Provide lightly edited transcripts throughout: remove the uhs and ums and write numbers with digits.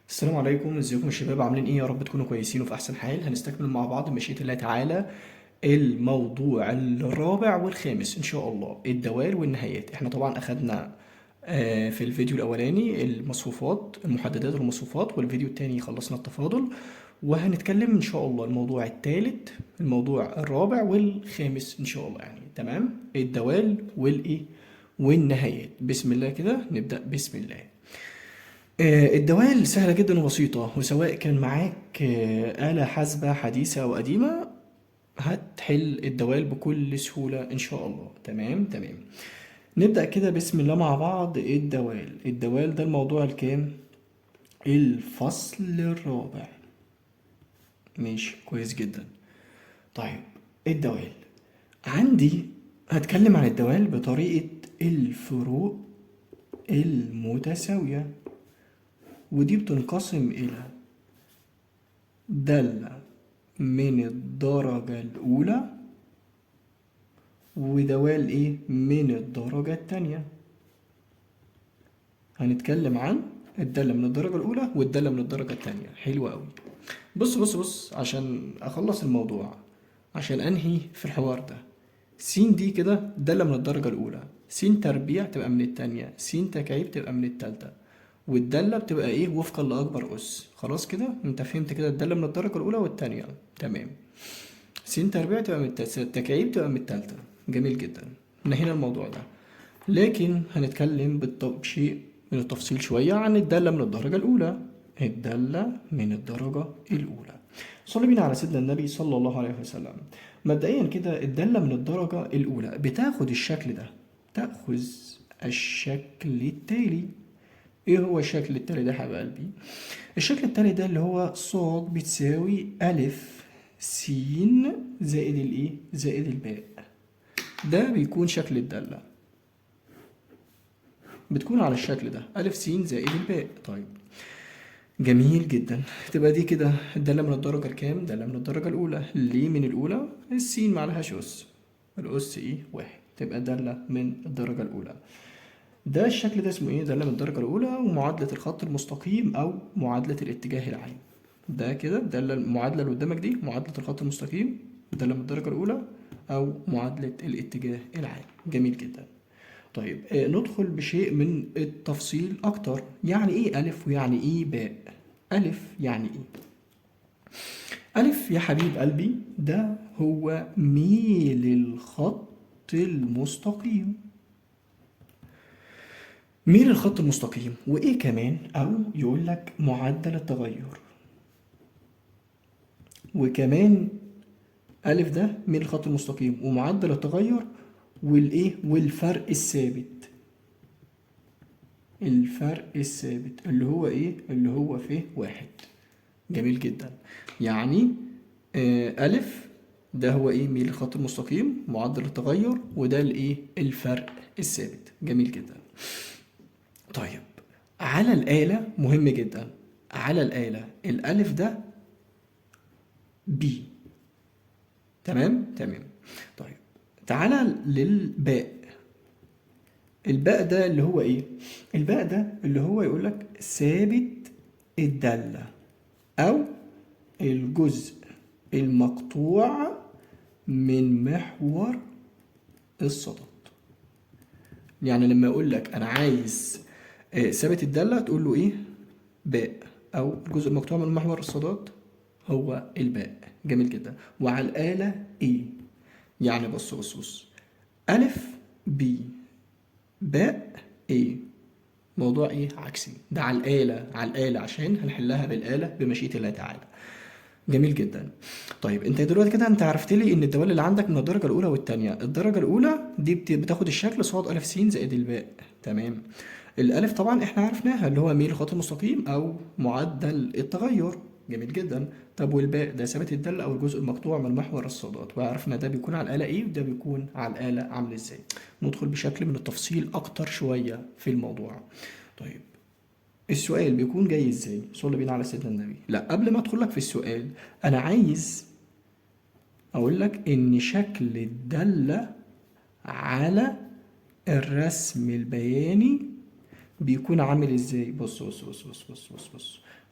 السلام عليكم، ازيكم يا شباب؟ عاملين ايه؟ يا رب تكونوا كويسين وفي احسن حال. هنستكمل مع بعض بمشيئة الله تعالى الموضوع الرابع والخامس ان شاء الله، الدوال والنهايات. احنا طبعا اخدنا في الفيديو الاولاني المصفوفات، المحددات والمصفوفات، والفيديو التاني خلصنا التفاضل. وهنتكلم ان شاء الله الموضوع الثالث، الموضوع الرابع والخامس ان شاء الله، يعني تمام، الدوال والايه والنهايات. بسم الله كده نبدأ. بسم الله. الدوال سهلة جدا وبسيطة، وسواء كان معاك آلة حاسبة حديثة أو قديمة هتحل الدوال بكل سهولة إن شاء الله. تمام تمام. نبدأ كده بسم الله مع بعض. الدوال ده الموضوع الكام؟ الفصل الرابع. ماشي، كويس جدا. طيب، الدوال عندي هتكلم عن الدوال بطريقة الفروق المتساوية، ودي بتنقسم إلى دالة من الدرجة الأولى ودوال إيه من الدرجة التانية. هنتكلم عن الدالة من الدرجة الأولى والدالة من الدرجة التانية. حلو أوي. بص عشان أخلص الموضوع، عشان أنهي في الحوار ده. س دي كده دالة من الدرجة الأولى، س تربيع تبقى من التانية، س تكعيب تبقى من التالتة، والدالة بتبقى إيه وفقا لأكبر أس. خلاص كده أنت فهمت كده الدالة من الدرجة الأولى والتانية. تمام. س تربيع تبقى من التكعيب تبقى من التالتة. جميل جدا. نهينا الموضوع ده. لكن هنتكلم بشيء من التفصيل شوية عن الدالة من الدرجة الأولى. الدالة من الدرجة الأولى. صلي بينا على سيدنا النبي صلى الله عليه وسلم. مبدئيا كده الدالة من الدرجة الأولى بتاخد الشكل ده، تأخذ الشكل التالي. ايه هو الشكل التالي ده يا حبايب قلبي؟ الشكل التالي ده اللي هو صاد بتساوي ألف س زائد الايه زائد الباء. ده بيكون شكل الدالة، بتكون على الشكل ده ألف س زائد الباء. طيب، جميل جدا. تبقى دي كده الدالة من الدرجة الكام؟ دالة من الدرجة الأولى. ليه من الأولى؟ السين معلهاش أس، الأس إيه؟ واحد. تبقى دالة من الدرجة الأولى. ده الشكل ده اسمه إيه؟ دالة من الدرجة الأولى، ومعادلة الخط المستقيم أو معادلة الاتجاه العام. ده كده دالة، المعادلة اللي قدامك دي معادلة الخط المستقيم، دالة من الدرجة الأولى، أو معادلة الاتجاه العام. جميل جدا. طيب ندخل بشيء من التفصيل أكتر. يعني إيه ألف ويعني إيه باء؟ ألف يعني إيه؟ ألف يا حبيب قلبي ده هو ميل الخط المستقيم. ميل الخط المستقيم، وإيه كمان؟ أو يقول لك معدل التغير. وكمان ألف ده ميل الخط المستقيم ومعدل التغير والإيه والفرق الثابت. الفرق الثابت اللي هو إيه؟ اللي هو فيه واحد. جميل جدا. يعني ألف ده هو إيه؟ ميل الخط المستقيم، معدل التغير، وده الإيه؟ الفرق الثابت. جميل جدا. طيب، على الآلة مهم جدا، على الآلة الألف ده بي. تمام تمام. طيب، تعالى للباء. الباء ده اللي هو ايه؟ الباء ده اللي هو يقول لك ثابت الدالة او الجزء المقطوع من محور الصدد. يعني لما يقول لك انا عايز ثابت الدالة تقول له ايه؟ باء، او الجزء المقطوع من محور الصدد هو الباء. جميل جدا. وعلى الآلة ايه؟ يعني بص ألف بي باء ايه. موضوع ايه عكسي. ده على الآلة، على الآلة عشان هنحلها بالآلة بمشيئة الله تعالى. جميل جدا. طيب انت دلوقتي كده انت عرفت لي ان الدوال اللي عندك من الدرجة الأولى والتانية. الدرجة الأولى دي بتاخد الشكل صاد ألف س زائد الباء. تمام. الألف طبعا احنا عرفناها اللي هو ميل الخط المستقيم أو معدل التغير. جميل جدا. طب والباء ده ثابت الدالة أو الجزء المقطوع من محور الصادات، وعرفنا ده بيكون على الآلة إيه وده بيكون على الآلة عامل إزاي. ندخل بشكل من التفصيل أكتر شوية في الموضوع. طيب، السؤال بيكون جاي ازاي؟ صلي بينا على سيدنا النبي. لا، قبل ما ادخل لك في السؤال انا عايز اقول لك ان شكل الدالة على الرسم البياني بيكون عامل ازاي؟ بص.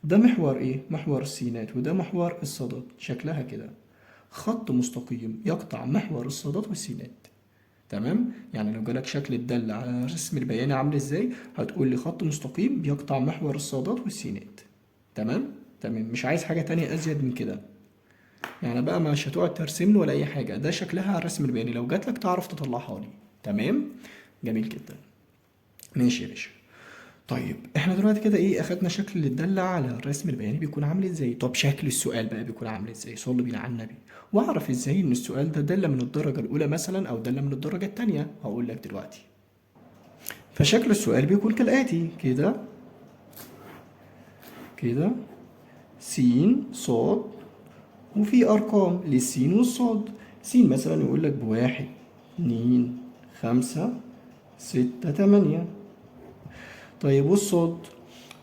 ده محور ايه؟ محور السينات، وده محور الصادات. شكلها كده خط مستقيم يقطع محور الصادات والسينات. تمام. يعني لو جالك شكل الدالة على الرسم البياني عامل ازاي، هتقول لي خط مستقيم بيقطع محور الصادات والسينات. تمام. تمام، مش عايز حاجة تانية ازيد من كده. يعني بقى مش هتقعد ترسم له ولا اي حاجة، ده شكلها على الرسم البياني، لو جات لك تعرف تطلعها لي. تمام. جميل جدا. ماشي يا باشا. طيب احنا دلوقتي كده ايه، اخدنا شكل الدالة على الرسم البياني بيكون عامل ازاي. طب شكل السؤال بقى بيكون عامل ازاي؟ صلوا بينا على النبي. واعرف ازاي ان السؤال ده دالة من الدرجة الاولى مثلا او دالة من الدرجة التانية؟ هقول لك دلوقتي. فشكل السؤال بيكون كالآتي كده كده، س صاد، وفي أرقام للسين والصاد. س مثلا يقول لك بواحد، اتنين، خمسة، ستة، تمانية. طيب والصاد؟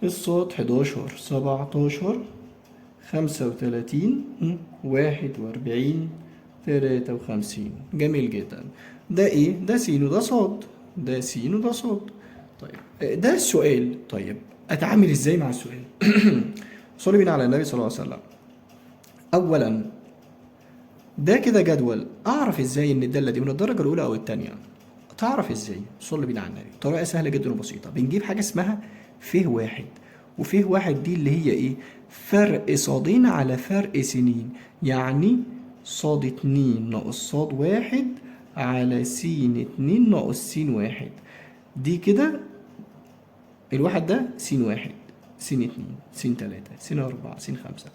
الصاد 11، 17، 35، 41، 53. جميل جدا. ده ايه؟ ده س وده صاد. ده س وده صاد. طيب ده السؤال. طيب اتعامل ازاي مع السؤال؟ صلي بينا على النبي صلى الله عليه وسلم. اولا ده كده جدول، اعرف ازاي ان الداله دي من الدرجه الاولى او الثانيه؟ تعرف ازاي؟ صلي بينا على النبي. طريقه سهله جدا وبسيطه. بنجيب حاجه اسمها ف واحد، وف واحد دي اللي هي ايه؟ فرق صادين على فرق سنين. يعني صاد اتنين ناقص صاد واحد على س اتنين ناقص س واحد. دي كده الواحد ده س واحد، س اتنين، س تلاتة، س أربعة، س خمسة.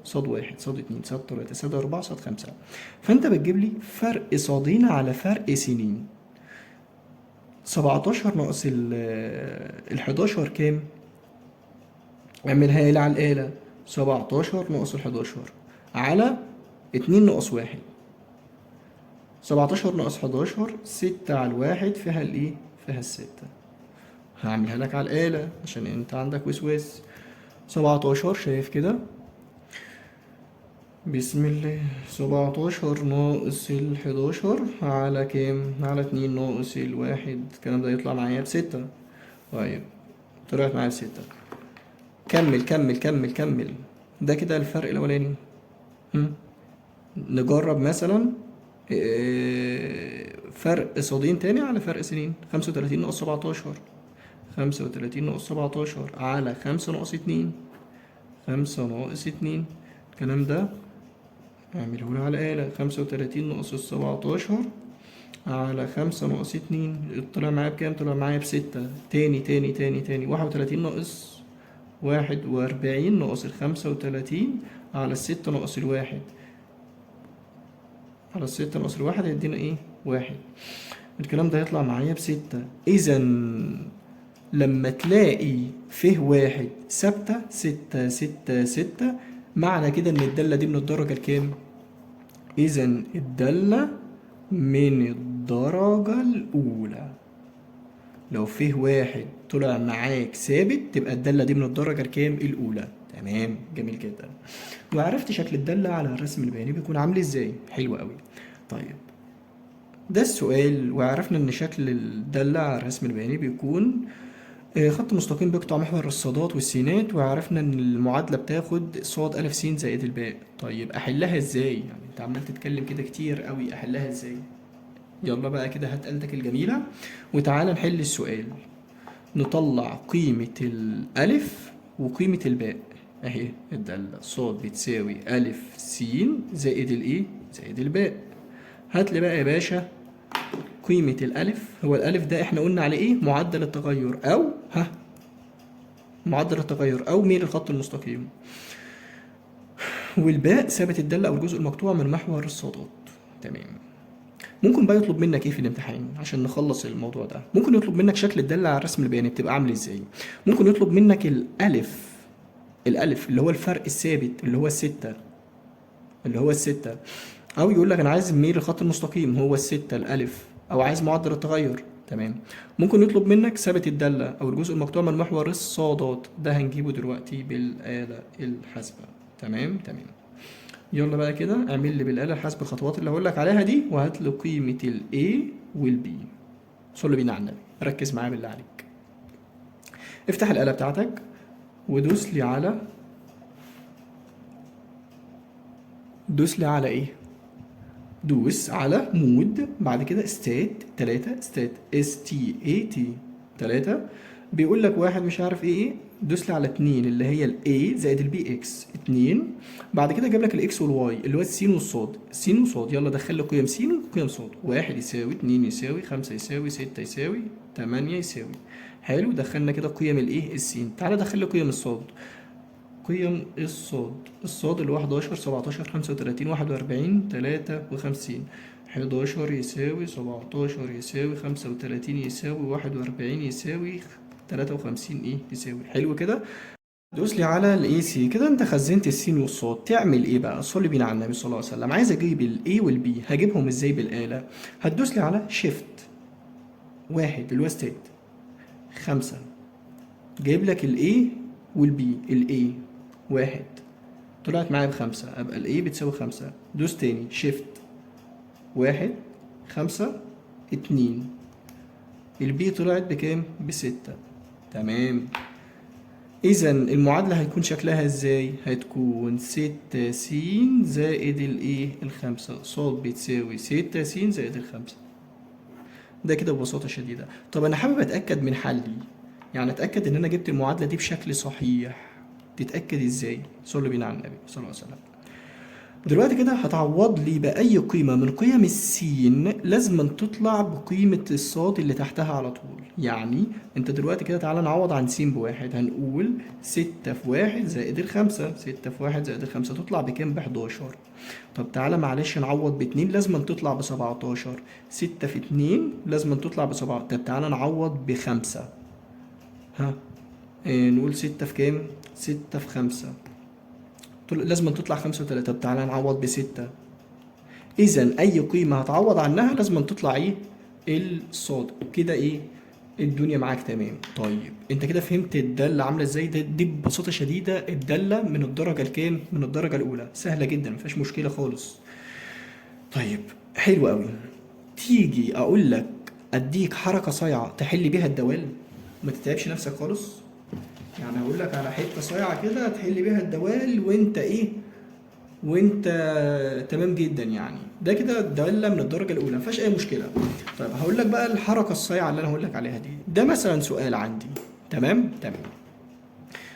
صاد واحد، صاد اتنين، صاد تلاتة، صاد أربعة، صاد خمسة. فأنت بتجيب لي فرق صادين على فرق سنين. 17 ناقص ال 11 كام؟ اعملها لي على الآلة. 17 ناقص ال 11 على 2 ناقص واحد. 17 ناقص 11، 6 على الواحد فيها الايه؟ فيها الستة. هعملها لك على الآلة عشان انت عندك وسواس. 17 شايف كده؟ بسم الله. 17 ناقص ال 11 على كام؟ على 2 ناقص الواحد. الكلام ده يطلع معايا بستة. طيب طلعت معايا بستة. كمل. ده كده الفرق الأولاني. هم؟ نجرب مثلا فرق صادين تاني على فرق سنين. 35 ناقص 17، 35 ناقص 17 على 5 ناقص 2، 5 ناقص 2. الكلام ده اعمله لي على الآلة. 35 ناقص 17 على 5 ناقص 2، طلع معايا بكام؟ طلع معايا بستة. تاني 31 ناقص 41 ناقص 35 على 6 ناقص الواحد. على 6 ناقص الواحد هيدينا ايه؟ واحد. الكلام ده هيطلع معايا بستة. إذا لما تلاقي فيه واحد ثابتة، ستة، معنى كده إن الدالة دي من الدرجة الكام؟ إذا الدالة من الدرجة الأولى. لو فيه واحد طلع معاك ثابت تبقى الدالة دي من الدرجة الكام؟ الأولى. تمام. جميل جدا. وعرفت شكل الدالة على الرسم البياني بيكون عامل ازاي؟ حلو قوي. طيب ده السؤال، وعرفنا ان شكل الدالة على الرسم البياني بيكون خط مستقيم بيقطع محور الصادات والسينات، وعرفنا ان المعادلة بتاخد صاد ألف س زائد الباء. طيب احلها ازاي؟ يعني انت عمال تتكلم كده كتير قوي، احلها ازاي؟ يلا بقى كده هات آلتك الجميلة وتعالى نحل السؤال. نطلع قيمة الألف وقيمة الباء. أهي الدالة صاد بتساوي ألف س زائد الإيه؟ زائد الباء. هات لي بقى يا باشا قيمة الألف. هو الألف ده إحنا قلنا عليه إيه؟ معدل التغير أو معدل التغير أو ميل الخط المستقيم. والباء ثابت الدالة أو الجزء المقطوع من محور الصادات. تمام. ممكن بقى يطلب منك ايه في الامتحان عشان نخلص الموضوع ده؟ ممكن يطلب منك شكل الدالة على الرسم البياني بتبقى عامل ازاي. ممكن يطلب منك الالف اللي هو الفرق الثابت اللي هو الستة، او يقول لك انا عايز ميل الخط المستقيم هو الستة الالف، او عايز معدل التغير. تمام. ممكن يطلب منك ثابت الدالة او الجزء المقطوع من محور الصادات. ده هنجيبه دلوقتي بالآلة الحاسبة. تمام. يلا بقى كده اعمل لي بالآلة الحاسبة الخطوات اللي هقول لك عليها دي، وهات لي قيمة ال A وال B. صلي بينا على النبي، ركز معايا بالله عليك. افتح الآلة بتاعتك دوس لي على ايه؟ دوس على مود، بعد كده ستات 3 ستات اس تي اي تي 3. بيقول لك واحد مش عارف ايه، دوس لي على 2 اللي هي الاي زائد البي اكس 2. بعد كده جاب لك الاكس والواي اللي هو السين والصاد، السين والصاد. يلا دخل لي قيم سين وقيم صاد. 1 يساوي 2 يساوي 5 يساوي 6 يساوي 8 يساوي. حلو، دخلنا كده قيم الايه السين. تعالى دخل لي قيم الصاد. قيم الصاد اللي هو 11 17 35 41 53. 11 يساوي 17 يساوي 35 يساوي 41 يساوي 53 ايه يساوي. حلو كده. دوس لي على الاي سي كده. انت خزنت السين والصاد. تعمل ايه بقى؟ صلي بينا على النبي صلى الله عليه وسلم. عايز اجيب الاي والبي، هجيبهم ازاي بالآلة؟ هتدوس لي على شيفت واحد اللي هو ستات 5، جايب لك الاي والبي. الاي 1 طلعت معايا ب5، ابقى الاي بتساوي 5. دوس تاني شيفت 1 5 2، البي طلعت بكام؟ ب6. تمام. اذا المعادلة هيكون شكلها ازاي؟ هتكون 6 س زائد الايه ال5 صاد بتساوي 6 س زائد ال5. ده كده ببساطة شديدة. طب انا حابب اتأكد من حلي، يعني اتأكد ان انا جبت المعادلة دي بشكل صحيح. تتأكد ازاي؟ صلوا بينا على النبي صلى الله عليه وسلم. دلوقتي كده هتعوض لي بأي قيمة من قيم السين، لازم تطلع بقيمة الصاد اللي تحتها على طول. يعني انت دلوقتي كده تعالى نعوض عن س بواحد. هنقول 6 في 1 زائد الخمسة. 6 في 1 زائد الخمسة تطلع بكام؟ ب11. طب تعالى معلش نعوض باتنين، لازم تطلع ب17. 6 في 2 لازم تطلع ب7. طب تعالى نعوض بخمسة. ها نقول 6 في كام؟ 6 في 5 لازم تطلع 5 و3. طب تعالى نعوض ب6. إذا أي قيمة هتعوض عنها لازم تطلع إيه؟ الصاد. كده إيه؟ الدنيا معاك تمام. طيب أنت كده فهمت الدالة عاملة إزاي؟ دي ببساطة شديدة الدالة من الدرجة الكام؟ من الدرجة الأولى. سهلة جدا مفيهاش مشكلة خالص. طيب حلو أوي. تيجي أقول لك أديك حركة صايعة تحل بيها الدوال، ما تتعبش نفسك خالص. يعني هقول لك على حته صايعه كده تحل بيها الدوال وانت ايه، وانت تمام جدا. يعني ده كده الداله من الدرجه الاولى مفيهاش اي مشكله. طيب هقول لك بقى الحركه الصايعه اللي انا هقول لك عليها دي. ده مثلا سؤال عندي. تمام تمام.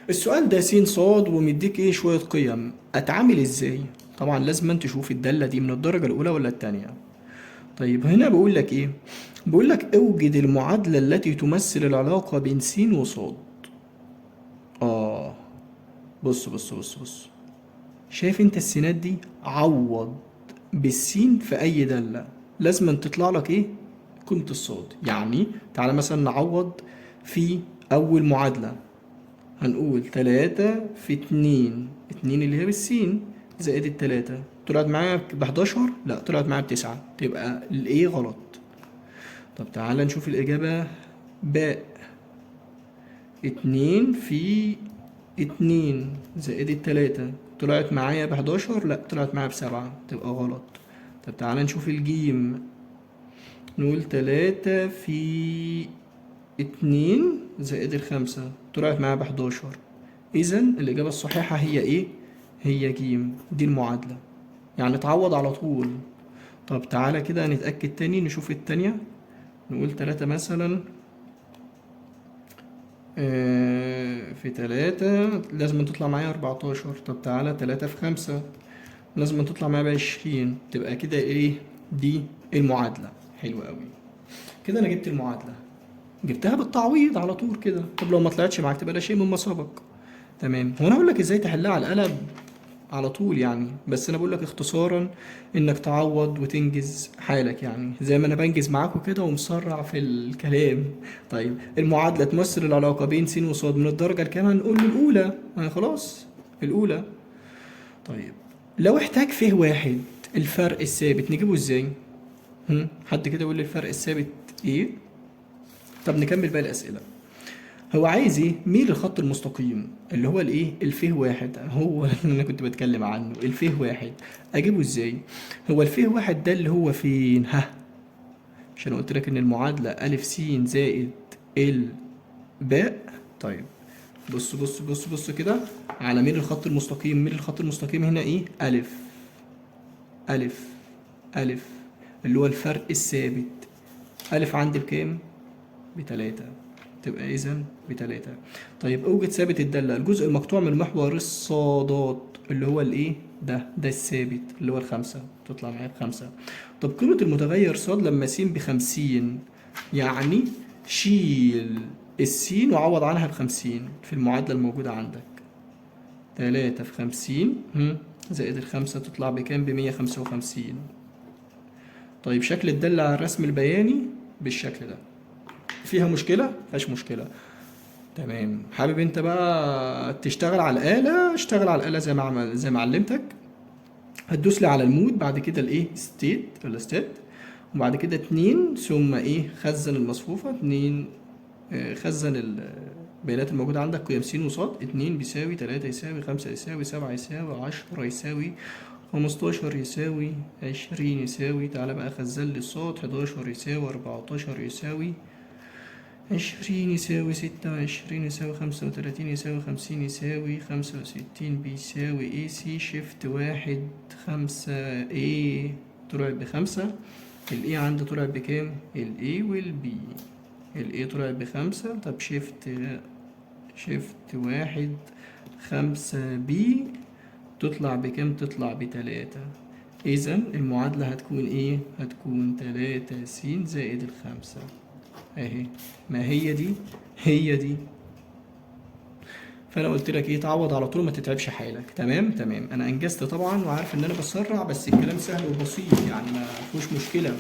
السؤال ده س ص ومديك ايه شويه قيم، اتعامل ازاي؟ طبعا لازم انت تشوف الداله دي من الدرجه الاولى ولا الثانيه. طيب هنا بقول لك ايه؟ بقول لك اوجد المعادله التي تمثل العلاقه بين س وص. اه بص. شايف انت السينات دي؟ عوض بالسين في اي دالة لازم تطلع لك ايه؟ قيمة الصاد. يعني تعالى مثلا نعوض في اول معادلة. هنقول 3 في 2، 2 اللي هي بالسين زائد التلاتة طلعت معايا ب11. لا طلعت معايا ب9. تبقى الايه غلط. طب تعالى نشوف الإجابة. باء 2 في 2 زائد التلاتة طلعت معايا ب11. لا طلعت معايا ب7. تبقى غلط. طب تعالى نشوف الجيم. نقول 3 في 2 زائد الخمسة طلعت معايا ب11. إذا الإجابة الصحيحة هي إيه؟ هي جيم. دي المعادلة، يعني تعوض على طول. طب تعالى كده نتأكد تاني نشوف التانية. نقول 3 مثلا في 3 لازم تطلع معايا 14. طب تعالى 3 في 5 لازم تطلع معايا ب20. تبقى كده ايه؟ دي المعادلة. حلو قوي. كده انا جبت المعادلة، جبتها بالتعويض على طول كده. طب لو ما طلعتش معاك تبقى ده شيء مما سبق. تمام. هو انا اقول لك ازاي تحلها على القلم على طول يعني، بس انا بقول لك اختصارا انك تعوض وتنجز حالك، يعني زي ما انا بنجز معاكم كده ومسرع في الكلام. طيب المعادله تمثل العلاقه بين س وص من الدرجه الكام؟ هنقول الاولى. خلاص الاولى. طيب لو احتاج فيه واحد الفرق الثابت نجيبه ازاي؟ حد كده يقول لي الفرق الثابت ايه؟ طب نكمل باقي الاسئله. هو عايز ايه؟ ميل الخط المستقيم اللي هو الايه؟ الفيه واحد. هو اللي انا كنت بتكلم عنه الفيه واحد. اجيبه ازاي؟ هو الفيه واحد ده اللي هو فين؟ مش انا قلت لك ان المعادله ا س زائد الباء؟ طيب بص بص بص بص كده على ميل الخط المستقيم. ميل الخط المستقيم هنا ايه؟ ألف. ألف. ألف اللي هو الفرق الثابت. ألف عندي بكام؟ بتلاتة. تبقى إذا بتلاتة. طيب أوجد ثابت الدالة. الجزء المقطوع من محور الصادات اللي هو الإيه؟ ده الثابت اللي هو الخمسة. تطلع معايا بخمسة. طب قيمة المتغير صاد لما س ب50، يعني شيل السين وعوض عنها ب50 في المعادلة الموجودة عندك. 3 في 50 زائد الخمسة تطلع بكام؟ ب155. طيب شكل الدالة على الرسم البياني بالشكل ده. فيها مشكلة؟ مفيهاش مشكلة. تمام. حابب انت بقى تشتغل على الآلة، اشتغل على الآلة زي ما علمتك. هتدوس لي على المود، بعد كده الايه؟ ستيت ولا ستات، وبعد كده 2 ثم ايه؟ خزن المصفوفة 2. خزن البيانات الموجودة عندك. قيم س وصاد. 2 بيساوي 3 يساوي 5 يساوي 7 يساوي 10 يساوي 15 يساوي 20 يساوي. تعالى بقى خزن لي الصاد. 11 يساوي 14 يساوي 20 يساوي 26 يساوي 35 يساوي 50 يساوي 65 بيساوي ايه؟ سي شيفت 1 5 ايه طلعت ب5. الايه عندي طلعت بكام؟ الايه والبي. الايه طلعت ب5. طب شيفت 1 5 بي تطلع بكام؟ تطلع ب3. اذا المعادلة هتكون ايه؟ هتكون 3 س زائد الخمسة اهي. ما هي دي هي دي. فانا قلت لك ايه؟ تعوض على طول، ما تتعبش حالك. تمام. انا انجزت طبعا وعارف ان انا بسرع، بس الكلام سهل وبسيط يعني ما فيهوش مشكله.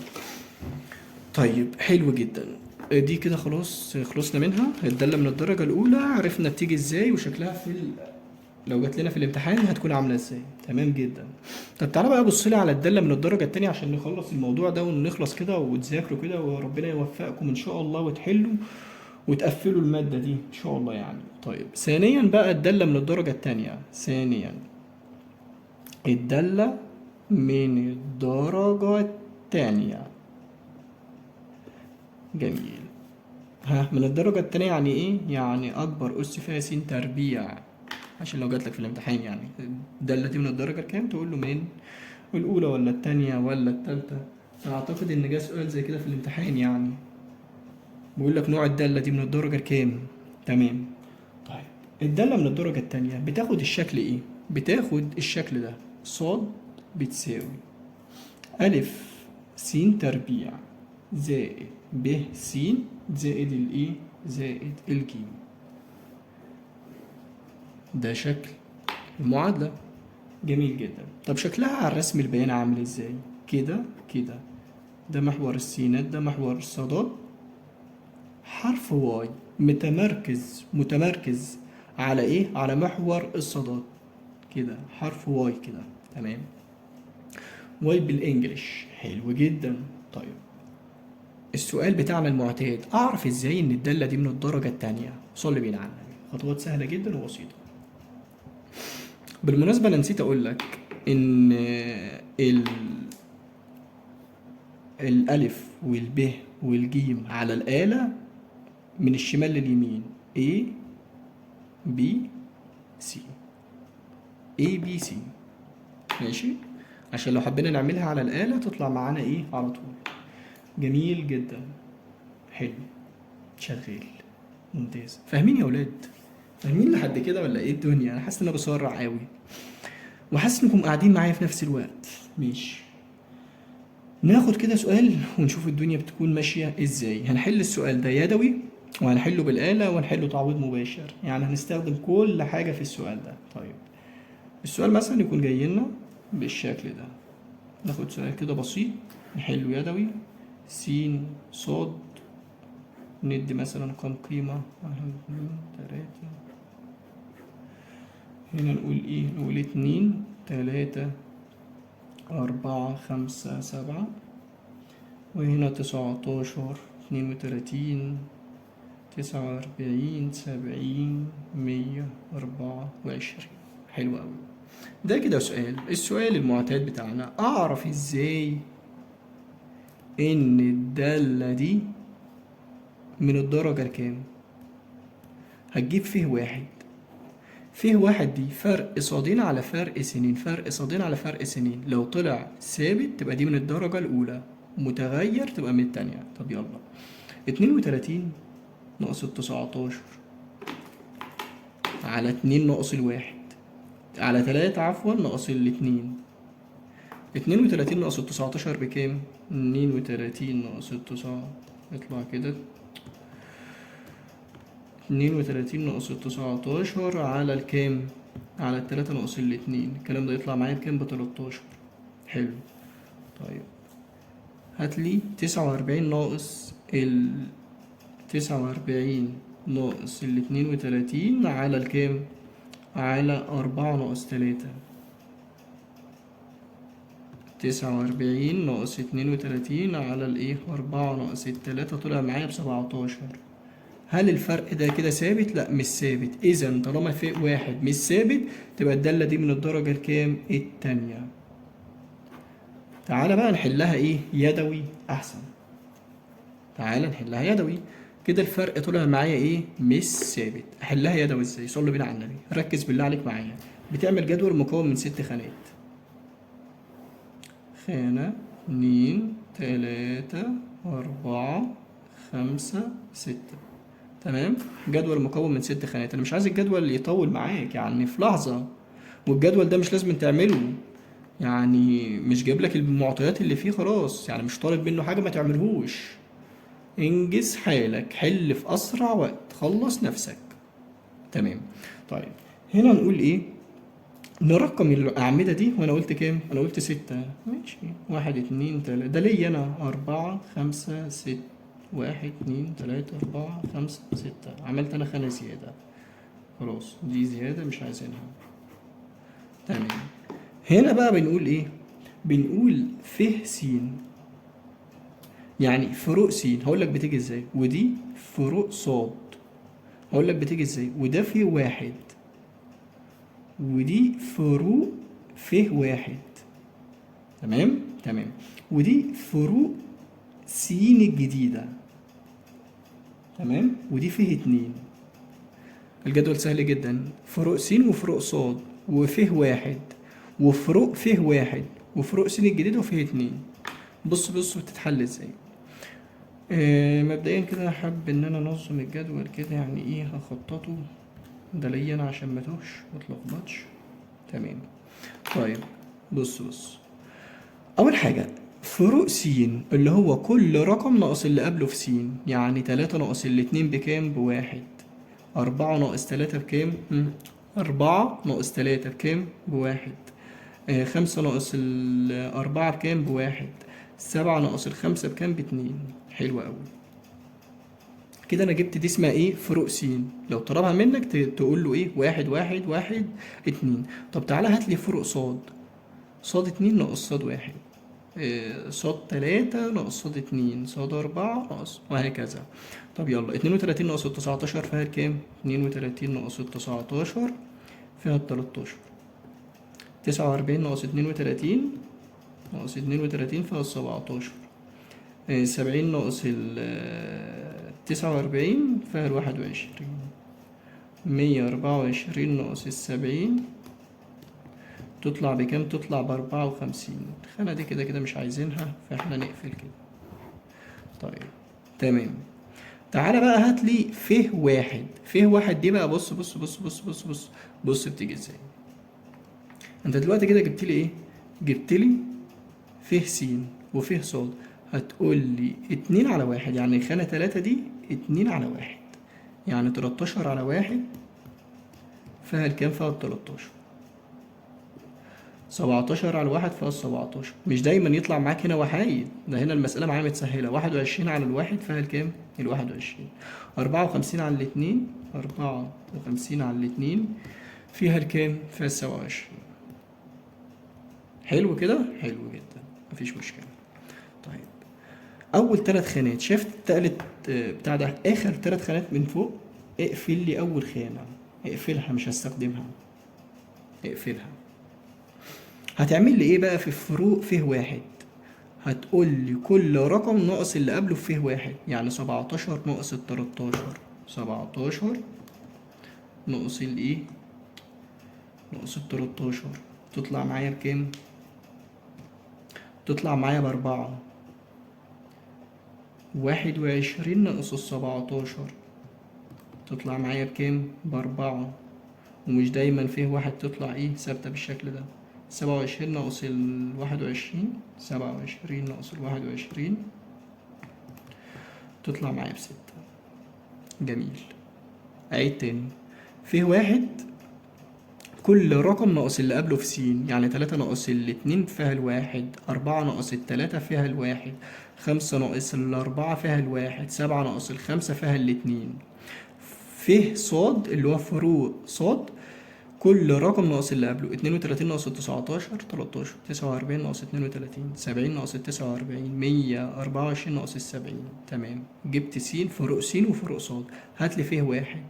طيب حلو جدا. دي كده خلاص خلصنا منها. الداله من الدرجه الاولى عرفنا بتيجي ازاي وشكلها لو جات لنا في الامتحان هتكون عامله ازاي. تمام جدا. طب تعالى بقى بص لي على الداله من الدرجه التانية عشان نخلص الموضوع ده ونخلص كده وتذاكروا كده وربنا يوفقكم ان شاء الله وتحلوا وتقفلوا المادة دي إن شاء الله يعني. طيب ثانيا بقى الدالة من الدرجة التانية. ثانيا الدالة من الدرجة التانية. جميل. من الدرجة التانية يعني إيه؟ يعني أكبر أس فيها س تربيع، عشان لو جاتلك في الامتحان يعني الدالة دي من الدرجة الكام تقول له من الأولى ولا التانية ولا التالتة. أعتقد إن جه سؤال زي كده في الامتحان يعني، بيقول لك نوع الدالة دي من الدرجة الكام. تمام. طيب الدالة من الدرجة التانية بتاخد الشكل ايه؟ بتاخد الشكل ده. صاد بتساوي ألف س تربيع زائد ب س زائد الايه؟ زائد الجيم. ده شكل المعادلة. جميل جدا. طب شكلها على الرسم البياني عامل ازاي؟ كده كده. ده محور السينات، ده محور الصادات. حرف واي متمركز على ايه؟ على محور الصادات كده. حرف واي كده. تمام. واي بالانجلش. حلو جدا. طيب السؤال بتاعنا المعتاد، اعرف ازاي ان الدالة دي من الدرجة التانية؟ صلي بينا على النبي. خطوات سهلة جدا وبسيطة. بالمناسبة انا نسيت اقول لك ان الالف والب والجيم على الآلة من الشمال لليمين A B C. A B C. ماشي. عشان لو حبينا نعملها على الآلة تطلع معانا ايه على طول. جميل جدا. حلو. شغال. ممتاز. فاهمين يا ولاد؟ فاهمين لحد كده ولا ايه الدنيا؟ انا حاسس ان انا بسرع قوي وحاسس انكم قاعدين معايا في نفس الوقت. ماشي. ناخد كده سؤال ونشوف الدنيا بتكون ماشية ازاي. هنحل السؤال ده يدوي وهنحله بالآلة وهنحله تعويض مباشر، يعني هنستخدم كل حاجة في السؤال ده. طيب السؤال مثلا يكون جاي لنا بالشكل ده. ناخد سؤال كده بسيط نحله يدوي. س صاد ندي مثلا كم قيمة؟ 1 2 3. هنا نقول ايه؟ نقول 2 3 4 5 7. وهنا 19 32 49 70 124. حلو أوي. ده كده السؤال المعتاد بتاعنا. أعرف إزاي إن الدالة دي من الدرجة الكام؟ هتجيب فيه واحد. فيه واحد دي فرق صادين على فرق سنين، فرق صادين على فرق سنين، لو طلع ثابت تبقى دي من الدرجة الأولى، متغير تبقى من التانية. طب يلا، 32 ناقص التسعتاشر على 2 ناقص الواحد على 3 عفوا ناقص الاتنين. 32 ناقص التسعتاشر بكام؟ 32 ناقص التسعة يطلع كده 32 ناقص التسعتاشر على الكام؟ على 3 ناقص الاتنين. الكلام ده يطلع معايا بكام؟ ب13. حلو. طيب هاتلي 49 ناقص 49 ناقص 32 على الكام؟ على 4 ناقص 3. 49 ناقص 32 على الايه؟ 4 ناقص 3 طلع معايا ب17. هل الفرق ده كده ثابت؟ لا مش ثابت. اذا طالما في واحد مش ثابت تبقى الدالة دي من الدرجة الكام؟ التانية. تعالى بقى نحلها ايه؟ يدوي احسن. تعالى نحلها يدوي. كده الفرق طلع معايا ايه؟ مش ثابت. احلها يدوي ازاي؟ صلوا بينا على النبي، ركز بالله عليك معايا. بتعمل جدول مكون من 6 خانات. خانة 2 3 4 5 6. تمام. جدول مكون من 6 خانات. انا مش عايز الجدول اللي يطول معاك يعني في لحظة، والجدول ده مش لازم تعمله، يعني مش جايب لك المعطيات اللي فيه خلاص، يعني مش طالب منه حاجة ما تعملهوش. انجز حالك، حل في اسرع وقت، خلص نفسك. تمام. طيب هنا نقول ايه؟ نرقم الأعمدة دي. وأنا قلت كام؟ أنا قلت 6. ماشي، 1 2 3 ده ليا أنا، 4 5 6. 1 2 3 4 5 6. عملت أنا خانة زيادة، خلاص دي زيادة مش عايزينها. تمام. هنا بقى بنقول إيه؟ بنقول ف س، يعني فروق س. هقولك بتيجي إزاي، ودي فروق ص. هقولك بتيجي إزاي، وده فيه واحد ودي فروق ف واحد. تمام. تمام. ودي فروق س الجديدة. تمام. ودي فيه 2. الجدول سهل جدا، فروق س وفروق ص وفيه واحد وفروق فيه واحد وفروق س الجديدة وفيه 2. بص بتتحل ازاي. مبدئيا كده حابب ان انا انظم الجدول كده، يعني ايه هخططه ده ليا انا عشان ما توهش متلخبطش. تمام. طيب بص اول حاجه فروق س اللي هو كل رقم ناقص اللي قبله في س، يعني 3 ناقص الاتنين بكام؟ بواحد. 4 ناقص 3 بكام؟ 4 ناقص 3 بكام؟ بواحد. 5 ناقص الأربعة بكام؟ بواحد. 7 ناقص الخمسة بكام؟ باتنين. حلو أوي. كده أنا جبت دي اسمها إيه؟ فروق س. لو طلبها منك تقول له إيه؟ 1 1 1 2. طب تعالى هاتلي فروق ص. ص 2 ناقص ص 1. ص 3 ناقص ص 2. ص 4 ناقص، وهكذا. طب يلا، 32 ناقص 19 فيها كام؟ 32 ناقص 19 فيها 13. 49 ناقص 32 ناقص 32 فيها 17. 70 ناقص 49 فيها 21. 124 ناقص 70 تطلع بكام؟ تطلع ب54. الخانة دي كده كده مش عايزينها، فاحنا نقفل كده. طيب تمام. تعالى بقى هاتلي ف واحد. ف واحد دي بقى بص بتيجي ازاي. انت دلوقتي كده جبت لي ايه؟ جبت لي ف س وف ص. هتقول لي 2 على 1، يعني خانة 3 دي 2 على 1، يعني 13 على 1 فيها الكام؟ فيها 13. 17 على 1 فيها 17. مش دايما يطلع معاك هنا وحايد، ده هنا المسألة معايا متسهلة. 21 على الواحد فيها الكام؟ 21. 54 على الاتنين، 54 على الاتنين فيها الكام؟ فيها 27. حلو كده؟ حلو جدا، مفيش مشكلة. طيب أول 3 خانات، شايف التالت بتاع ده آخر 3 خانات من فوق؟ اقفل لي أول خانة، اقفلها، مش هستخدمها، اقفلها. هتعمل لي ايه بقى في الفروق فيه واحد؟ هتقول لي كل رقم ناقص اللي قبله فيه واحد، يعني 17 ناقص ال 13. 17 ناقص الايه، ناقص ال13، تطلع معايا بكام؟ تطلع معايا ب4. 21 ناقص ال17 تطلع معايا بكام؟ ب4. ومش دايما فيه واحد تطلع ايه ثابتة بالشكل ده. 27 ناقص ال21، 27 ناقص ال21 تطلع معايا ب6. جميل. أعيد تاني. فيه واحد كل رقم ناقص اللي قبله في س، يعني 3 ناقص الاتنين فيها الواحد، 4 ناقص التلاتة فيها الواحد، 5 ناقص الأربعة فيها الواحد، 7 ناقص الخمسة فيها الاتنين. فيه صاد اللي هو فروق صاد كل رقم ناقص اللي قبله. 32 ناقص 19 13، 49 ناقص 32 70 ناقص 49 124 ناقص 70. تمام، جبت س فروق س وفروق صاد. هات لي فيه واحد.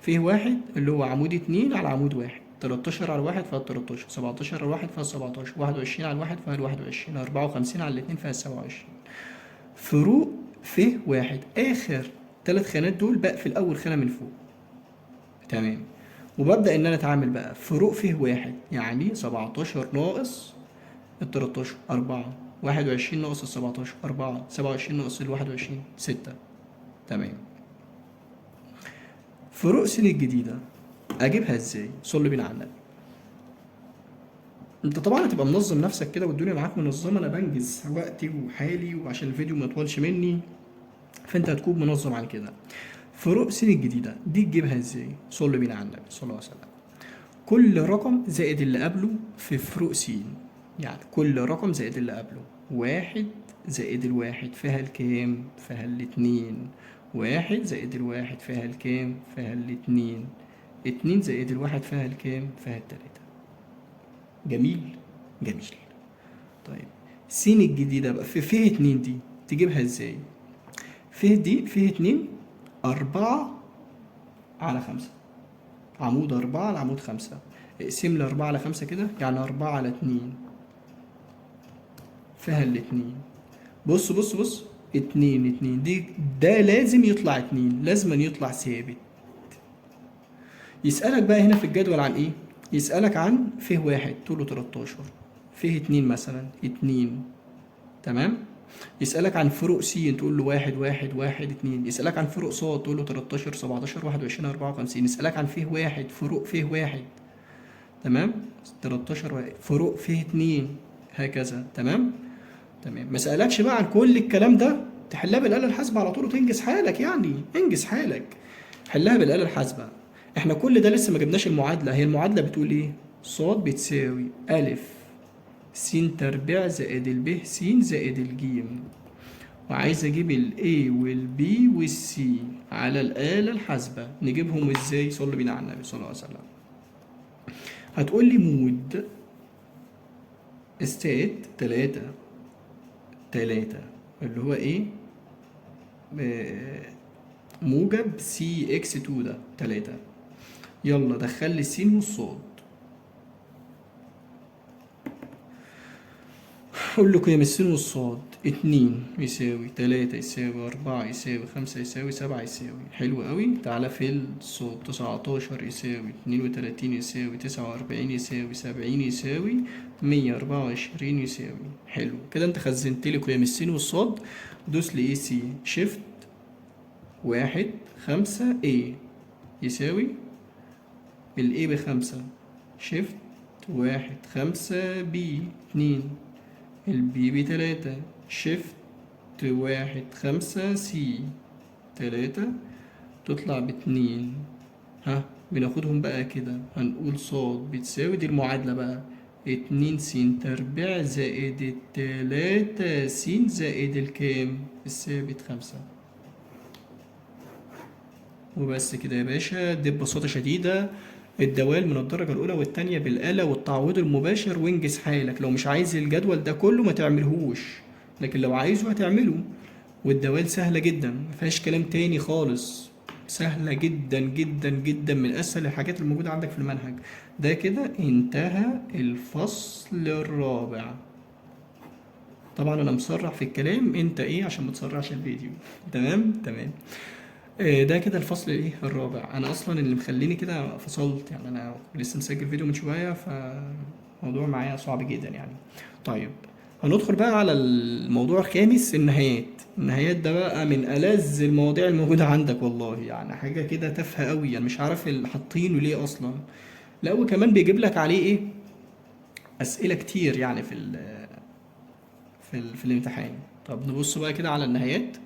فيه واحد اللي هو عمود 2 على عمود واحد، 13 على واحد فيها 13، 17 على واحد فيها 17، 21 على واحد فيها 21، 54 على الاتنين فيها 27. فروق فيه واحد، آخر 3 خانات دول بقفل أول خانة من فوق. تمام. وببدأ إن أنا أتعامل بقى فروق فيه واحد، يعني 17 ناقص ال13 4، 21 ناقص ال17 4، 27 ناقص ال21 6. تمام. فروق س الجديدة أجيبها إزاي؟ صلي بينا على النبي. أنت طبعا هتبقى منظم نفسك كده والدنيا معاك منظمة، أنا بنجز وقتي وحالي وعشان الفيديو ما يطولش مني، فأنت هتكون منظم عن كده. فروق س الجديدة دي تجيبها إزاي؟ صلي بينا على النبي صلى الله عليه وسلم. كل رقم زائد اللي قبله في فروق س، يعني كل رقم زائد اللي قبله. واحد زائد الواحد فيها الكام؟ فيها الاتنين. واحد زائد الواحد فيها الكام؟ فيها الاتنين. اتنين زائد الواحد فيها الكام؟ فيها التلاتة. جميل جميل. طيب س الجديدة بقى فيه اتنين دي تجيبها ازاي؟ فيه اتنين 4/5، عمود 4 على عمود 5. اقسم لي 4 على 5 كده، يعني 4 على 2 فيها الاتنين. بص بص بص، 2 دي ده لازم يطلع 2، لازم يطلع ثابت. يسألك بقى هنا في الجدول عن ايه؟ يسألك عن فيه واحد طوله 13، فيه 2 مثلا 2. تمام. يسألك عن فروق س تقول له 1 1 1 2. يسألك عن فروق ص تقول له 13 17 21 54. يسألك عن فيه واحد فروق فيه واحد. تمام. 13 واحد فروق فيه 2 هكذا. تمام. تمام. ما سألكش بقى عن كل الكلام ده تحلها بالآلة الحاسبة على طول وتنجز حالك، يعني انجز حالك حلها بالآلة الحاسبة. احنا كل ده لسه ما جبناش المعادلة. هي المعادلة بتقول ايه؟ ص بتساوي أ س تربيع زائد الب س زائد الجيم، وعايز اجيب الاي والبي والسي على الآلة الحاسبة. نجيبهم ازاي؟ صلوا بينا على النبي صلى الله عليه وسلم. هتقول لي مود استات 3 اللي هو ايه؟ موجب سي اكس 2 ده 3. يلا دخل لي السين والصاد. قول له قيم السين والصاد. 2 يساوي 3 يساوي 4 يساوي 5 يساوي 7 يساوي. حلو قوي. تعالى في الصاد. 19 يساوي 32 يساوي 49 يساوي 70 يساوي 124 يساوي. حلو كده، انت خزنت لي قيم السين والصاد. دوس لي اي سي شيفت 1 5 اي يساوي الاي ب5، شيفت 1 5 بي 2، البي ب3، شيفت 1 5 سي 3 تطلع ب2. ها بناخدهم بقى كده، هنقول صاد بتساوي دي المعادلة بقى 2 س تربيع زائد 3 س زائد الكام؟ الثابت 5. وبس كده يا باشا. دي ببساطة شديدة الدوال من الدرجة الأولى والتانية بالآلة والتعويض المباشر، وانجز حالك. لو مش عايز الجدول ده كله ما تعملهوش، لكن لو عايزه هتعمله. والدوال سهلة جدا مفيهاش كلام تاني خالص، سهلة جدا جدا جدا، من أسهل الحاجات الموجودة عندك في المنهج. ده كده انتهى الفصل الرابع. طبعا أنا مسرع في الكلام، انت ايه عشان متسرعش الفيديو. تمام تمام. ده كده الفصل ايه الرابع. انا اصلا اللي مخليني كده فصلت، يعني انا لسه مسجل فيديو من شويه، فالموضوع معايا صعب جدا يعني. طيب، هندخل بقى على الموضوع الخامس، النهايات. النهايات ده بقى من ألذ المواضيع الموجودة عندك والله، يعني حاجة كده تافهة قوي، يعني مش عارف اللي حاطينه ليه أصلا. لا، وكمان بيجيب لك عليه إيه، أسئلة كتير يعني في الامتحان. طب نبص بقى كده على النهايات.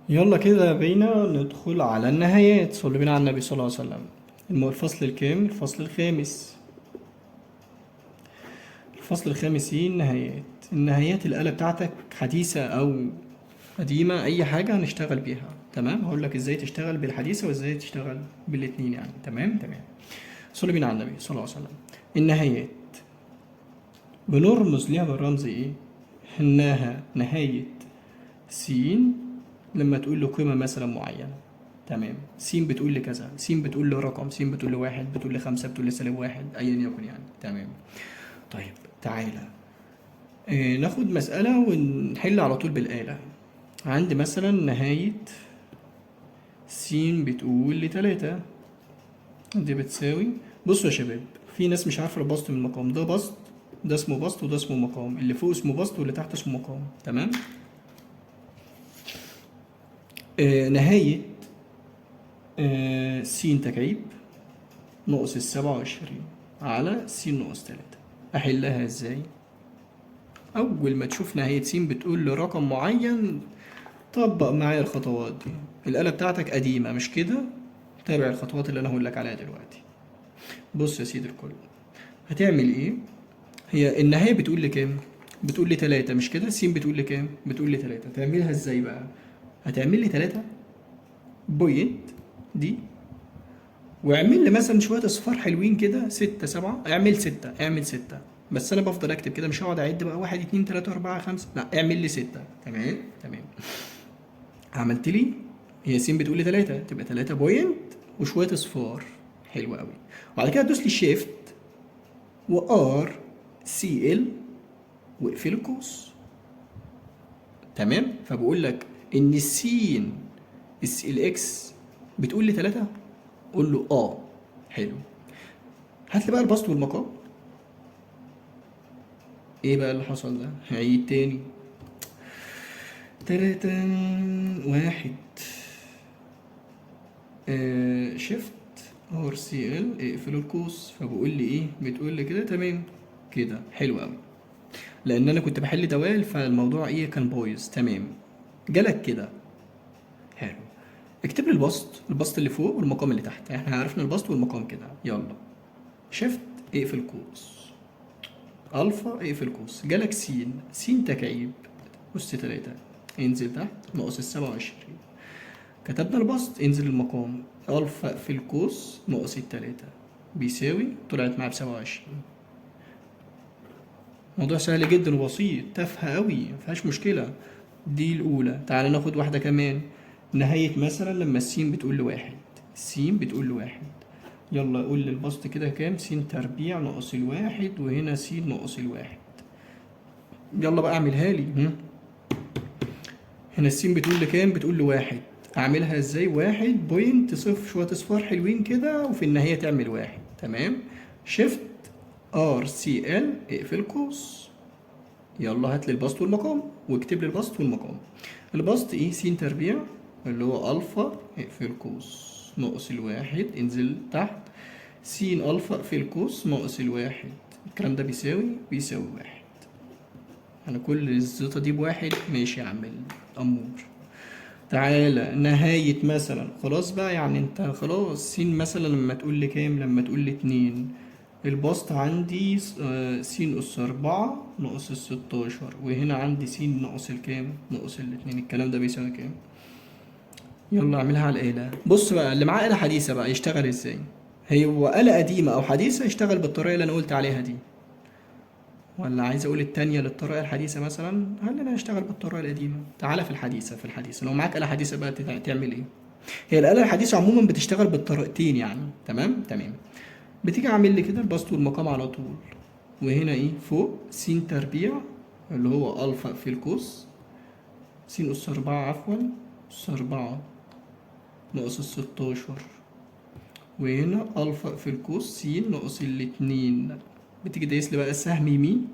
يلا كده بينا ندخل على النهايات. صلوا بينا على النبي صلى الله عليه وسلم. الفصل الكام؟ الفصل الخامس. الفصل الخامس ايه؟ النهايات. النهايات الآلة بتاعتك حديثة أو قديمة، أي حاجة هنشتغل بيها. تمام، هقول لك ازاي تشتغل بالحديثة وازاي تشتغل بالاتنين يعني. تمام تمام. صلوا بينا على النبي صلى الله عليه وسلم. النهايات بنرمز ليها بالرمز ايه؟ إنها نهاية س لما تقول له قيمة مثلا معينة. تمام، س بتقول لي كذا، س بتقول لي رقم، س بتقول لي واحد، بتقول لي خمسة، بتقول لي سالب واحد، أيا يكن يعني. تمام. طيب تعالى ناخد مسألة ونحل على طول بالآلة. عندي مثلا نهاية س بتقول لي تلاتة، دي بتساوي. بصوا يا شباب، في ناس مش عارفة البسط من المقام. ده بسط، ده اسمه بسط وده اسمه مقام، اللي فوق اسمه بسط واللي تحت اسمه مقام. تمام. نهاية س تكعيب ناقص ال27 على س ناقص 3. أحلها ازاي؟ أول ما تشوف نهاية س بتقول لرقم معين، طبق معايا الخطوات دي. الآلة بتاعتك قديمة مش كده؟ تابع الخطوات اللي أنا هقول لك عليها دلوقتي. بص يا سيدي الكل، هتعمل إيه؟ هي النهاية بتقول لي كام؟ بتقول لي 3 مش كده؟ س بتقول لي كام؟ بتقول لي 3. تعملها ازاي بقى؟ هتعمل لي 3 بوينت دي، واعمل لي مثلا شوية اصفار حلوين كده، 6 7، اعمل 6، اعمل 6. بس انا بفضل اكتب كده، مش هقعد اعد بقى 1 2 3 4 5، لا اعمل لي 6. تمام تمام. عملت لي، هي س بتقول لي 3، تبقى 3 بوينت وشوية اصفار. حلو قوي. وبعد كده تدوس لي شيفت وار سي ال واقفل القوس. تمام. فبقول لك ان السين الاكس بتقول لي 3، قول له اه. حلو. هات لي بقى البسط والمقام. ايه بقى اللي حصل ده؟ هعيد تاني. 3 1 شيفت ار سي ال اقفل القوس. فبقول لي ايه؟ بتقول لي كده. تمام كده، حلو قوي. لان انا كنت بحل دوال، فالموضوع ايه كان بايظ. تمام، جالك كده. حلو. اكتب لي البسط اللي فوق والمقام اللي تحت. احنا عرفنا البسط والمقام كده. يلا شيفت اقفل قوس، الفا اقفل قوس. جالك س تكعيب أس 3، انزل تحت ناقص ال27. كتبنا البسط، انزل المقام، ألفا اقفل قوس ناقص ال3 بيساوي، طلعت معايا ب27. موضوع سهل جدا وبسيط، تافهة أوي مفيهاش مشكلة. دي الأولى. تعالى ناخد واحدة كمان. نهاية مثلا لما السين بتقول لواحد، السين بتقول لواحد. يلا قول لي البسط كده كام؟ س تربيع ناقص الواحد، وهنا س ناقص الواحد. يلا بقى اعملها لي. هنا السين بتقول لكام؟ بتقول لواحد. اعملها ازاي؟ 1.0 شوية اصفار حلوين كده، وفي النهاية تعمل واحد. تمام. شيفت ار سي ال اقفل قوس. يلا هات لي البسط والمقام واكتب لي البسط والمقام. البسط ايه؟ س تربيع اللي هو الفا اقفل قوس ناقص الواحد، انزل تحت س الفا اقفل قوس ناقص الواحد. الكلام ده بيساوي واحد. انا كل الزيطة دي بواحد. ماشي يا عم الأمور. تعالى نهاية مثلا، خلاص بقى يعني انت خلاص. س مثلا لما تقول لي كام؟ لما تقول لي 2. البسط عندي س أس 4 ناقص ال16، وهنا عندي س ناقص الكام؟ ناقص الاتنين. الكلام ده بيساوي كام؟ يلا اعملها على الآلة. بص بقى، اللي معاه آلة حديثة بقى يشتغل ازاي؟ هو آلة قديمة أو حديثة يشتغل بالطريقة اللي أنا قلت عليها دي، ولا عايز اقول التانية للطريقة الحديثة مثلا؟ هل انا هشتغل بالطريقة القديمة؟ تعالى في الحديثة. لو معاك آلة حديثة بقى تعمل ايه؟ هي الآلة الحديثة عموما بتشتغل بالطريقتين يعني. تمام تمام. بتيجي عامل لي كده البسط والمقام على طول، وهنا ايه فوق س تربيع اللي هو الفا في القوس، س أس 4 عفوا، أس 4 ناقص ال16، وهنا ألفا في القوس س ناقص الاتنين. بتيجي دايس لي بقى السهم يمين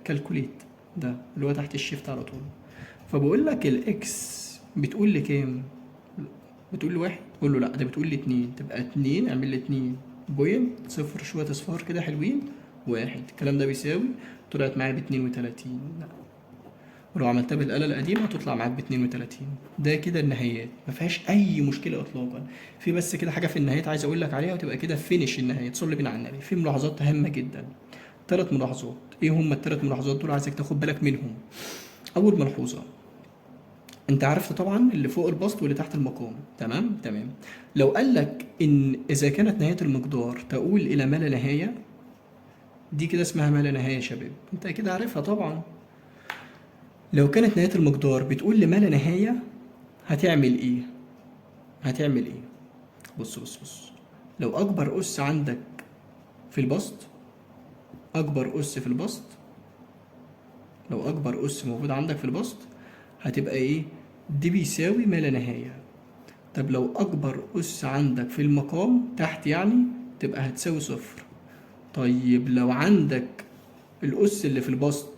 كالكوليت، ده اللي هو تحت الشيفت على طول. فبقول لك الإكس بتقول لي كام؟ بتقول لي واحد، قول له لا ده بتقول لي اتنين، تبقى اتنين اعمل لي اتنين بوينت صفر شوية اصفار كده حلوين واحد. الكلام ده بيساوي، طلعت معايا ب32. ولو عملتها بالآلة القديمة هتطلع معاك ب32. ده كده النهايات، مفيهاش أي مشكلة إطلاقا. في بس كده حاجة في النهايات عايز أقول لك عليها وتبقى كده فينش النهاية، تصلي بينا على النبي. في ملاحظات هامة جدا، 3 ملاحظات. إيه هم ال3 ملاحظات دول؟ عايزك تاخد بالك منهم. أول ملحوظة، انت عرفت طبعا اللي فوق البسط واللي تحت المقام، تمام. لو قال لك ان اذا كانت نهايه المقدار تؤول الى ما لا نهايه، دي كده اسمها ما لا نهايه يا شباب، انت اكيد عارفها طبعا. لو كانت نهايه المقدار بتقول لما لا نهايه، هتعمل ايه؟ هتعمل ايه؟ بص، لو اكبر اس عندك في البسط، اكبر اس في البسط، لو اكبر اس موجود عندك في البسط هتبقى ايه؟ دي بيساوي ما لا نهايه. طب لو أكبر أس عندك في المقام تحت يعني، تبقى هتساوي صفر. طيب لو عندك الأس اللي في البسط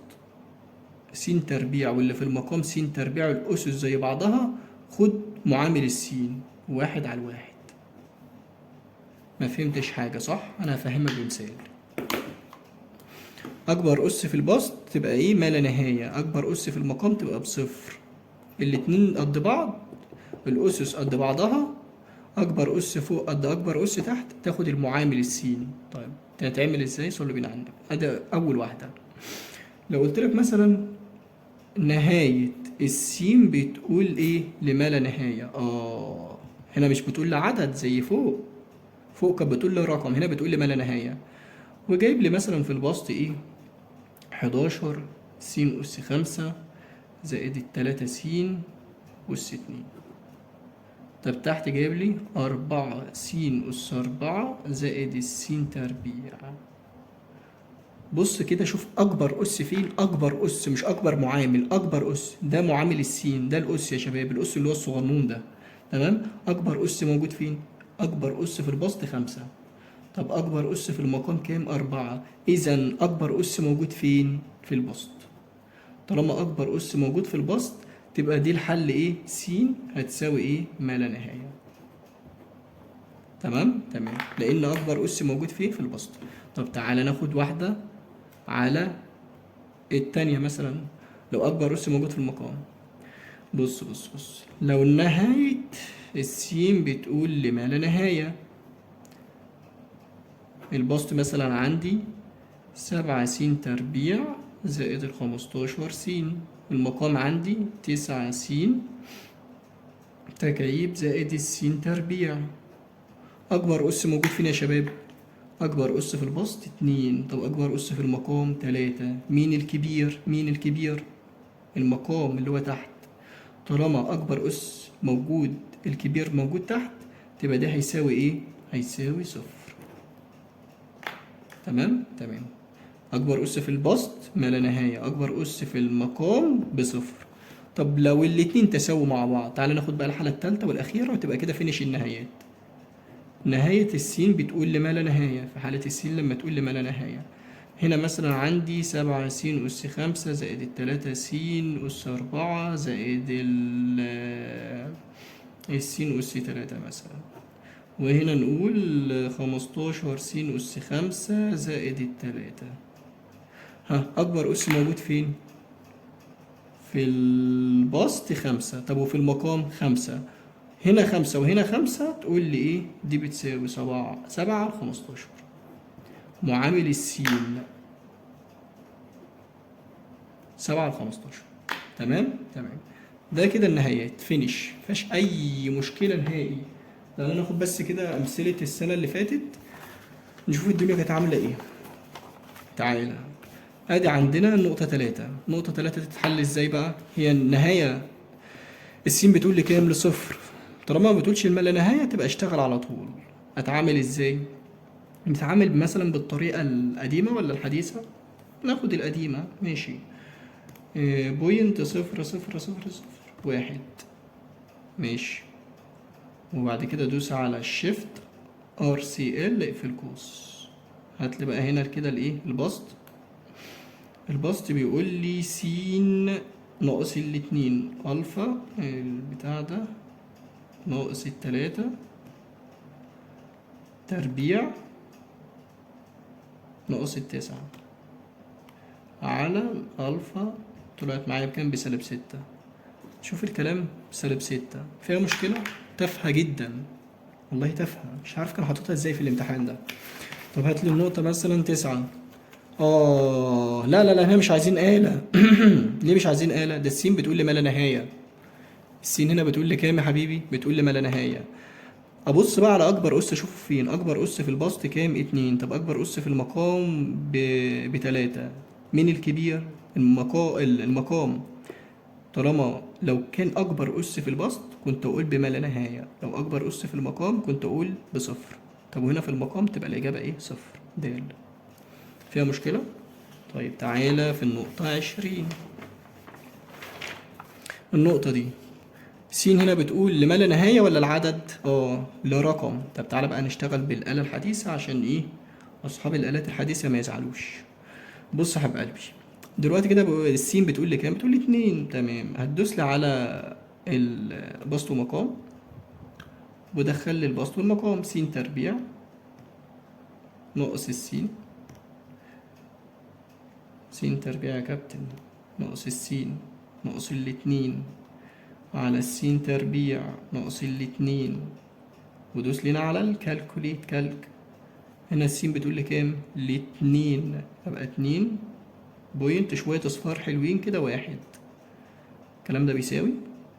س تربيع واللي في المقام س تربيع والأسس زي بعضها، خد معامل السين 1/1. ما فهمتش حاجة صح؟ أنا هفهمك بمثال. أكبر أس في البسط تبقى إيه؟ ما لا نهاية. أكبر أس في المقام تبقى بصفر. الاتنين قد بعض، الأسس قد بعضها، اكبر اس فوق قد اكبر اس تحت، تاخد المعامل السين. طيب تتعمل ازاي؟ صلوا بينا عندك. ادي اول واحده. لو قلت لك مثلا نهايه السين بتقول ايه لما لا نهايه، هنا مش بتقول لعدد زي فوق، فوق كانت بتقول لي رقم، هنا بتقول لي ما لا نهايه. وجايب لي مثلا في البسط ايه؟ 11 س اس 5 زائد التلاتة س اس 2. طب تحت جايب لي 4 س أس 4 زائد السين تربيع. بص كده شوف أكبر أس فين؟ أكبر أس مش أكبر معامل، أكبر أس ده معامل السين، ده الأس يا شباب، الأس اللي هو الصغنون ده. تمام؟ أكبر أس موجود فين؟ أكبر أس في البسط 5. طب أكبر أس في المقام كام؟ 4. إذا أكبر أس موجود فين؟ في البسط. طالما أكبر أس موجود في البسط، تبقى دي الحل إيه؟ س هتساوي إيه؟ ما لا نهاية. تمام، لان اكبر اس موجود فيه في البسط. طب تعالى ناخد واحده على التانية مثلا. لو اكبر اس موجود في المقام، بص لو نهاية السين بتقول لما لا نهاية، البسط مثلا عندي 7 س تربيع زائد 15 س، المقام عندي 9 س تكعيب زائد السين تربيع. أكبر أس موجود فين يا شباب؟ أكبر أس في البسط 2. طب أكبر أس في المقام 3. مين الكبير؟ مين الكبير؟ المقام اللي هو تحت. طالما أكبر أس موجود، الكبير موجود تحت، تبقى ده هيساوي إيه؟ هيساوي صفر. تمام. أكبر أس في البسط ما لا نهاية، أكبر أس في المقام بصفر. طب لو الاتنين تساووا مع بعض، تعالى ناخد بقى الحالة التالتة والأخيرة وتبقى كده فينش النهايات. نهاية السين بتقول لما لا نهاية، في حالة السين لما تقول لما لا نهاية، هنا مثلا عندي 7 س أس 5 زائد التلاتة س أس 4 زائد السين أس 3 مثلا. وهنا نقول 15 س أس 5 زائد التلاتة. أكبر أس موجود فين؟ في البسط 5. طب وفي المقام 5. هنا 5 وهنا 5، تقول لي إيه؟ دي بتساوي 7 على 15. معامل السين 7 على 15. تمام. ده كده النهايات فينش، مفيهاش أي مشكلة نهائي. تعالى ناخد بس كده أمثلة السنة اللي فاتت، نشوف الدنيا كانت عاملة إيه. تعالى ادي عندنا النقطة 3. نقطة 3 تتحل ازاي بقى؟ هي النهاية السين بتقول لي كام؟ لصفر. طالما ما بتقولش الما لا نهاية، تبقى اشتغل على طول. اتعامل ازاي؟ نتعامل مثلا بالطريقة القديمة ولا الحديثة؟ ناخد القديمة، ماشي. بوينت 0.000 1. ماشي. وبعد كده دوس على الشيفت ار سي ال، اقفل قوس. هات لي بقى هنا كده الايه البسط. البسط بيقول لي س ناقص الاتنين الفا البتاع ده ناقص التلاتة تربيع ناقص التسعة على الألفا. طلعت معايا بكام؟ بسالب ستة. شوف الكلام، سالب ستة فيها مشكلة؟ تافهة جدا والله، تافهة. مش عارف كان حاططها ازاي في الامتحان ده. طب هات لي النقطة مثلا تسعة. لا لا لا، هنا مش عايزين آلة. ليه مش عايزين آلة؟ ده السين بتقول لي ما لا نهاية. السين هنا بتقول لي كام يا حبيبي؟ بتقول لي ما لا نهاية. ابص بقى على اكبر اس، اشوف فين اكبر اس في البسط كام؟ اتنين. طب اكبر اس في المقام بتلاتة. مين الكبير؟ المقام. طالما لو كان اكبر اس في البسط كنت اقول بما لا نهاية، لو اكبر اس في المقام كنت اقول بصفر. طب وهنا في المقام تبقى الاجابة ايه؟ صفر. د. فيها مشكلة؟ طيب تعالى في النقطة 20. النقطة دي س هنا بتقول لما لا نهاية ولا العدد؟ لرقم. طب تعالى بقى نشتغل بالآلة الحديثة عشان ايه أصحاب الآلات الحديثة ما يزعلوش. بص يا حبيب قلبي، دلوقتي كده السين بتقول لي كام؟ بتقول لي اتنين. تمام، هتدوس لي على البسط ومقام ودخل لي البسط والمقام. س تربيع ناقص السين، س تربيع يا كابتن ناقص السين ناقص الاتنين على السين تربيع ناقص الاتنين، ودوس لنا على الكالكوليت كالك. هنا السين بتقول لي كام؟ الاتنين. يبقى اتنين بوينت شوية اصفار حلوين كده واحد. الكلام ده بيساوي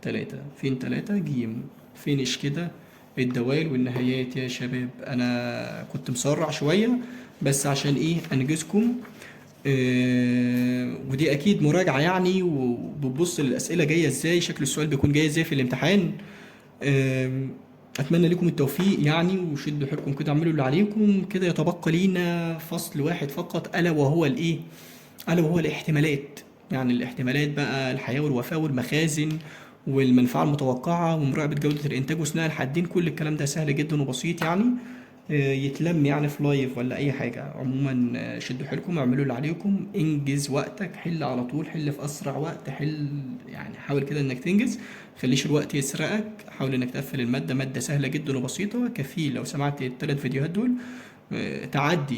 تلاتة. فين تلاتة؟ جيم. فينش كده الدوال والنهايات يا شباب. انا كنت مسرع شوية بس عشان ايه انجزكم. ودي اكيد مراجعة يعني، وبتبص للاسئلة جاية ازاي، شكل السؤال بيكون جاي ازاي في الامتحان. اتمنى لكم التوفيق يعني، وشدوا حيلكم كده، اعملوا اللي عليكم كده. يتبقى لينا فصل واحد فقط، الا وهو الايه؟ الا وهو الاحتمالات. يعني الاحتمالات بقى الحياة والوفاة والمخازن والمنفعة المتوقعة ومراقبة جودة الإنتاج وثناء الحدين. كل الكلام ده سهل جدا وبسيط يعني، يتلم يعني في لايف ولا أي حاجة. عموما شدوا حيلكم، اعملوا اللي عليكم، انجز وقتك، حل على طول، حل في أسرع وقت، حل يعني، حاول كده إنك تنجز، خليش الوقت يسرقك. حاول إنك تقفل المادة، مادة سهلة جدا وبسيطة. كفيل لو سمعت الثلاث فيديوهات دول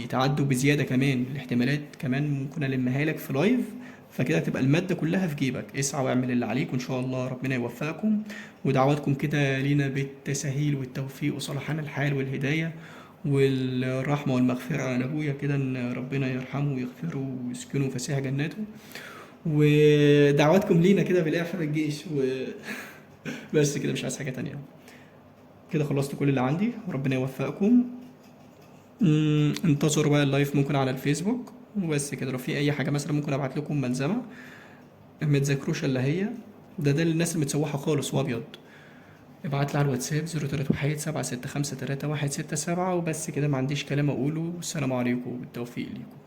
تعدوا بزيادة كمان الاحتمالات، كمان ممكن ألمها لك في لايف، فكده تبقى المادة كلها في جيبك. اسعى واعمل اللي عليك وإن شاء الله ربنا يوفقكم. ودعواتكم كده لينا بالتسهيل والتوفيق وصلاحان الحال والهداية والرحمة والمغفرة على أبويا كده، إن ربنا يرحمه ويغفره ويسكنه فسيح جناته. ودعواتكم لينا كده بالإعفاء في الجيش بس كده، مش عايز حاجة تانية. كده خلصت كل اللي عندي، وربنا يوفقكم. انتظروا بقى اللايف ممكن على الفيسبوك وبس كده. لو في اي حاجه مثلا ممكن ابعت لكم ملزمه ما تذاكروش الا هي، ده للناس المتسوحه خالص وابيض. ابعت لي على الواتساب 031 765 3167 وبس كده. ما عنديش كلام اقوله. السلام عليكم، بالتوفيق ليكم.